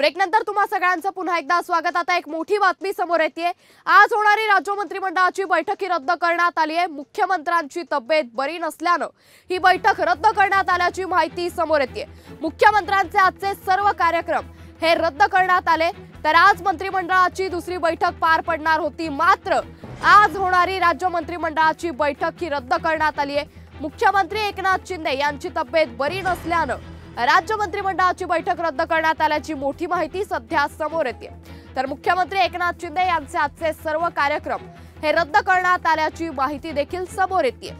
Break नंतर तुम्हा सगळ्यांचं पुन्हा एकदा स्वागत। आता एक मोठी बातमी समोर येते। आज होणारी राज्य मंत्रिमंडळाची बैठक रद्द करण्यात आली आहे। मुख्यमंत्र्यांची तब्येत बरी नसल्याने ही बैठक रद्द करण्यात आल्याची माहिती समोर येते। मुख्यमंत्र्यांचे आजचे सर्व कार्यक्रम हे रद्द करण्यात आले। तर आज मंत्रिमंडळाची दुसरी बैठक पार पडणार होती, मात्र आज होणारी राज्य मंत्रिमंडळाची बैठक ही रद्द करण्यात आली आहे। मुख्यमंत्री एकनाथ शिंदे यांची तब्येत बरी नसल्याने राज्य मंत्रिमंडळाची बैठक रद्द करण्यात आल्याची मोठी माहिती सध्या समोर येते। तर मुख्यमंत्री एकनाथ शिंदे यांचे आजचे सर्व कार्यक्रम हे रद्द करण्यात आल्याची माहिती देखील समोर येते।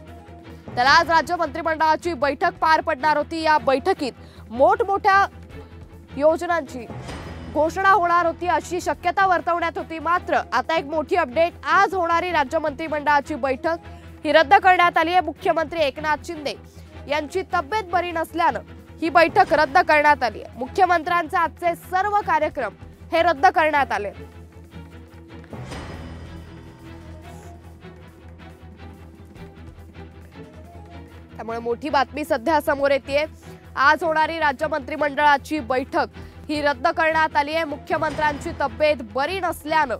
तर आज राज्य मंत्रिमंडळाची बैठक पार पडणार होती। या बैठकीत मोठमोठ्या योजनांची घोषणा होणार होती अशी शक्यता वर्तवण्यात होती, मात्र आता एक मोठी अपडेट, आज होणारी राज्य मंत्रिमंडळाची बैठक ही रद्द करण्यात आली आहे। मुख्यमंत्री एकनाथ शिंदे यांची तब्येत बरी नसल्याने ही बैठक रद्द करण्यात आली आहे। मुख्यमंत्र्यांचे आजचे सर्व कार्यक्रम हे रद्द करण्यात आले। त्यामुळे मोठी बातमी सध्या समोर येते। आज होणारी राज्य मंत्रिमंडळाची बैठक ही रद्द करण्यात आली आहे। मुख्यमंत्र्यांची तब्येत बरी नसल्याने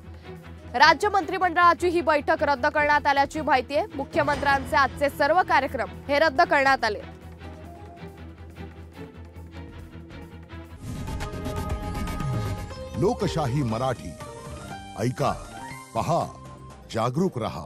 राज्य मंत्रिमंडळाची ही बैठक रद्द करण्यात आल्याची माहिती आहे। मुख्यमंत्र्यांचे आजचे सर्व कार्यक्रम हे रद्द करण्यात आले। लोकशाही मराठी ऐका, पहा, जागरूक रहा।